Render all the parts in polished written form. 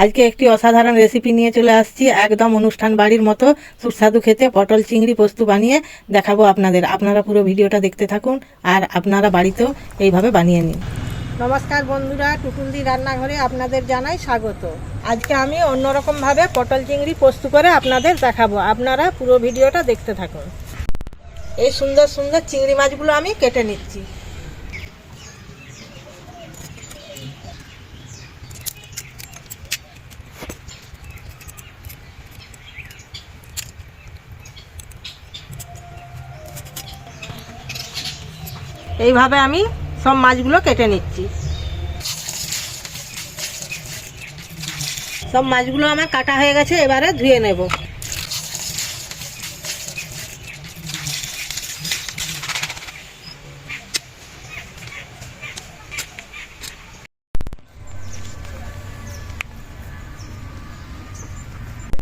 আজকে একটি অসাধারণ রেসিপি নিয়ে চলে আসছি, একদম অনুষ্ঠান বাড়ির মতো সুস্বাদু খেতে পটল চিংড়ি পোস্ত বানিয়ে দেখাবো আপনাদের। আপনারা পুরো ভিডিওটা দেখতে থাকুন আর আপনারা বাড়িতেও এইভাবে বানিয়ে নিন। নমস্কার বন্ধুরা, টুটুলদি রান্নাঘরে আপনাদের জানাই স্বাগত। আজকে আমি অন্যরকমভাবে পটল চিংড়ি পোস্ত করে আপনাদের দেখাবো, আপনারা পুরো ভিডিওটা দেখতে থাকুন। এই সুন্দর সুন্দর চিংড়ি মাছগুলো আমি কেটে নিচ্ছি। এইভাবে আমি সব মাছগুলো কেটে নিচ্ছি। সব মাছগুলো আমার কাটা হয়ে গেছে, এবারে ধুয়ে নেব।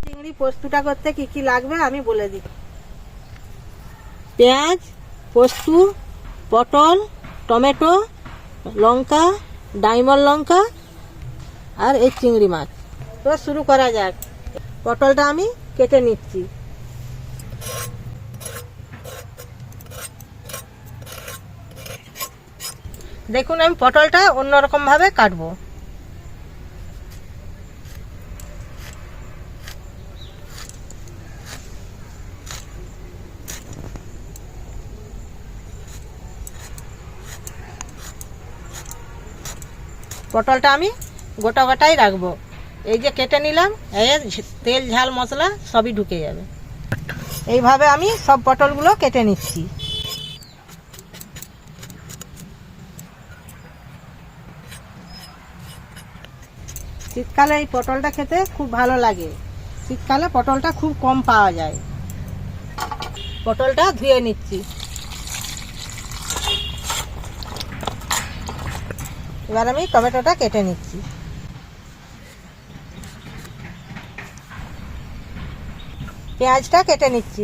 চিংড়ি পোস্তটা করতে কি কি লাগবে আমি বলে দিই। পেঁয়াজ, পোস্ত, পটল, টমেটো, লঙ্কা, ডাইমল লঙ্কা আর এই চিংড়ি মাছ। তো শুরু করা যাক। পটলটা আমি কেটে নিচ্ছি। দেখুন আমি পটলটা অন্যরকম ভাবে কাটবো। পটলটা আমি গোটা গোটাই রাখবো। এই যে কেটে নিলাম, এর তেল ঝাল মশলা সবই ঢুকে যাবে। এইভাবে আমি সব পটলগুলো কেটে নিচ্ছি। শীতকালে এই পটলটা খেতে খুব ভালো লাগে। শীতকালে পটলটা খুব কম পাওয়া যায়। পটলটা ধুয়ে নিচ্ছি। এবার আমি টমেটোটা কেটে নিচ্ছি। পেঁয়াজটা কেটে নিচ্ছি।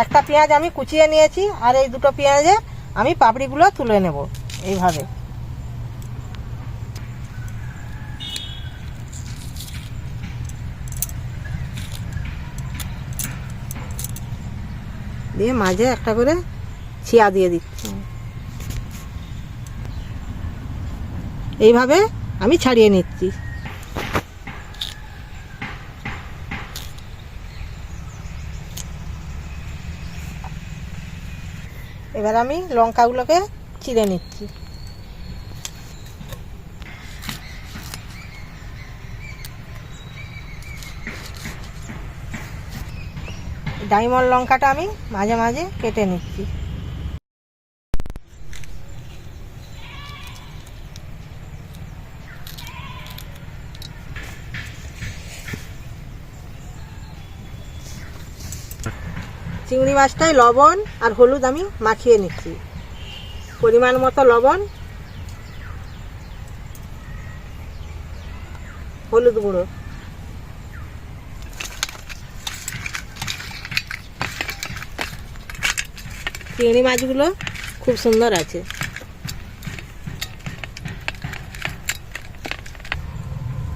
একটা পেঁয়াজ আমি কুচিয়ে নিয়েছি, আর এই দুটো পেঁয়াজে আমি পাপড়িগুলো তুলে নেব এইভাবে। দিয়ে মাঝে একটা করে ছিয়া দিয়ে দিচ্ছি। এইভাবে আমি ছাড়িয়ে নিচ্ছি। এবার আমি লঙ্কাগুলোকে চিড়ে নিচ্ছি। ডাইমল লঙ্কাটা আমি মাঝে মাঝে কেটে নিচ্ছি। চিংড়ি মাছটায় লবণ আর হলুদ আমি মাখিয়ে নিচ্ছি। পরিমাণ মতো লবণ, হলুদ গুঁড়ো। চিংড়ি মাছগুলো খুব সুন্দর আছে।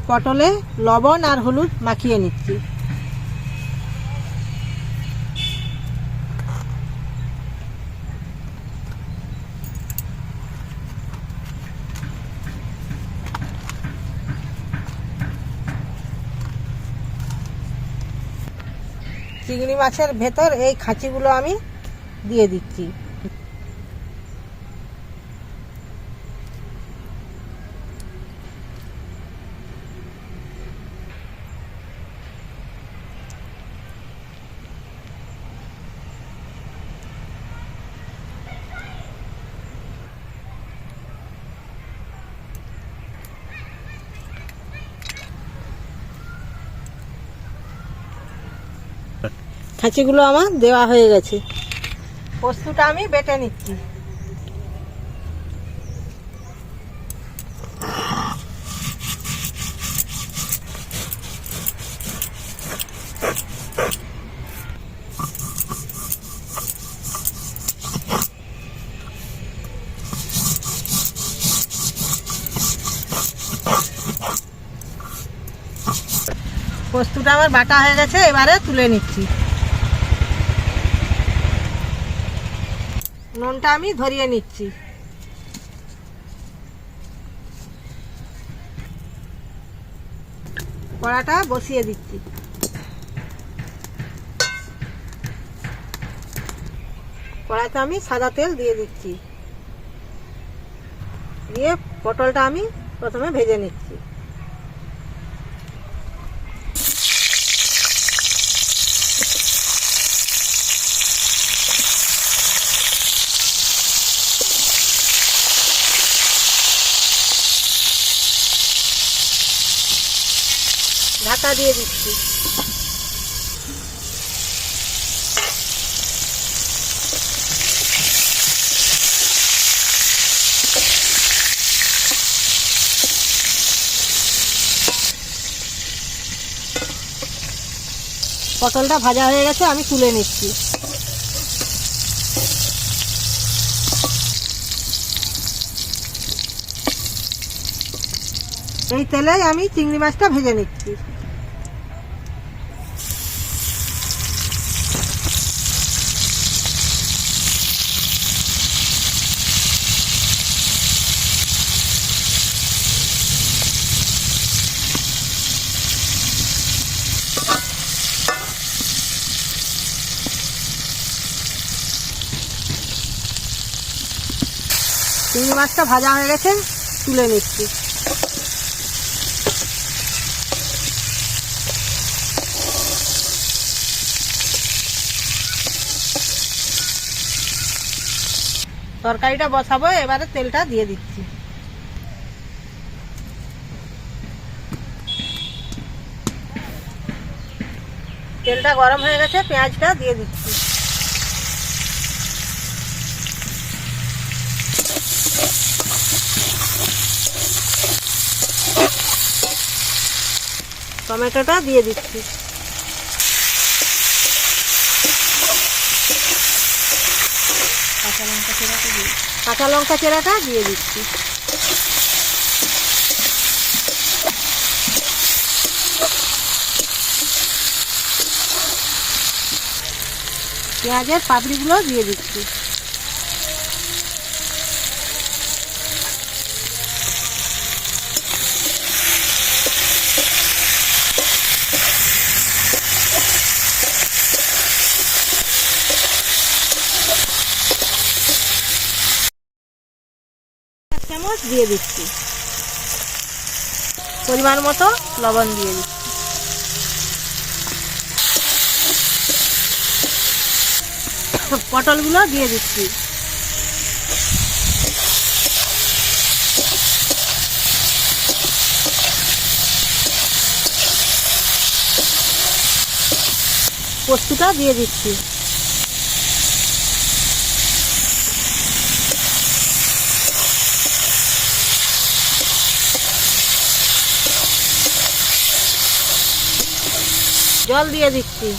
পটলে লবণ আর হলুদ মাখিয়ে নিচ্ছি। চিংড়ি মাছের ভেতর এই খাঁচিগুলো আমি দিয়ে দিচ্ছি। খাঁচিগুলো আমার দেওয়া হয়ে গেছে। পোস্তটা আমি বেটে নিচ্ছি। পোস্তটা আমার বাটা হয়ে গেছে, এবারে তুলে নিচ্ছি। নুনটা আমি ধরিয়ে নিচ্ছি। কড়াটা বসিয়ে দিচ্ছি। কড়াইতে আমি সাদা তেল দিয়ে দিচ্ছি, দিয়ে পটলটা আমি প্রথমে ভেজে নিচ্ছি। ঢাকা দিয়ে দিচ্ছি। পটলটা ভাজা হয়ে গেছে, আমি তুলে নিচ্ছি। এই তেলেই আমি চিংড়ি মাছটা ভেজে নিচ্ছি। চিংড়ি মাছটা ভাজা হয়ে গেছে, তুলে নিচ্ছি। তরকারিটা বসাবো, এবারে তেলটা দিয়ে দিচ্ছি। তেলটা গরম হয়ে গেছে, পেঁয়াজটা দিয়ে দিচ্ছি। টমেটোটা দিয়ে দিচ্ছি। কাঁচা লঙ্কা চেরাটা দিয়ে দিচ্ছি। পেঁয়াজের পাপড়িগুলো দিয়ে দিচ্ছি। চামচ দিয়ে দিচ্ছি। পরিমাণ মতো লবণ দিয়ে দিচ্ছি। পটলগুলো দিয়ে দিচ্ছি। পোস্তটা দিয়ে দিচ্ছি। জল দিয়ে দিচ্ছি।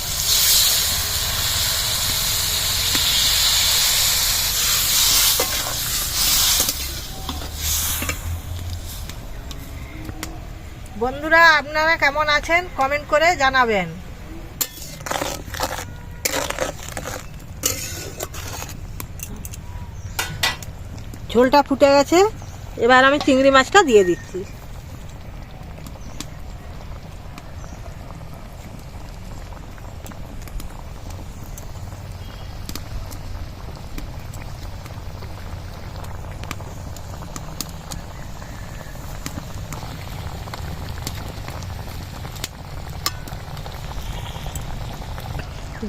বন্ধুরা, আপনারা কেমন আছেন কমেন্ট করে জানাবেন। ঝোলটা ফুটে গেছে, এবার আমি চিংড়ি মাছটা দিয়ে দিচ্ছি।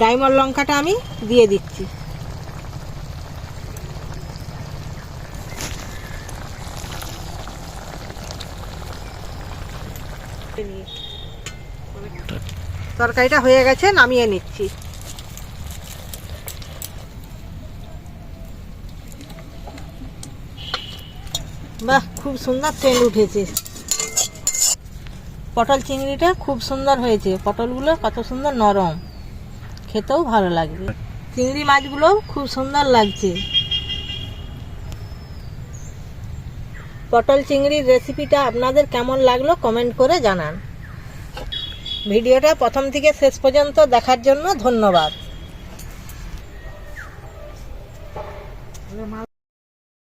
ডাইমর লঙ্কাটা আমি দিয়ে দিচ্ছি। তরকারিটা হয়ে গেছে, নামিয়ে নিচ্ছি। বাহ, খুব সুন্দর তেল উঠেছে। পটল চিংড়িটা খুব সুন্দর হয়েছে। পটলগুলো কত সুন্দর নরম, খেতেও ভালো লাগবে। চিংড়ি মাছগুলোও খুব সুন্দর লাগছে। পটল চিংড়ির রেসিপিটা আপনাদের কেমন লাগলো কমেন্ট করে জানান। ভিডিওটা প্রথম থেকে শেষ পর্যন্ত দেখার জন্য ধন্যবাদ।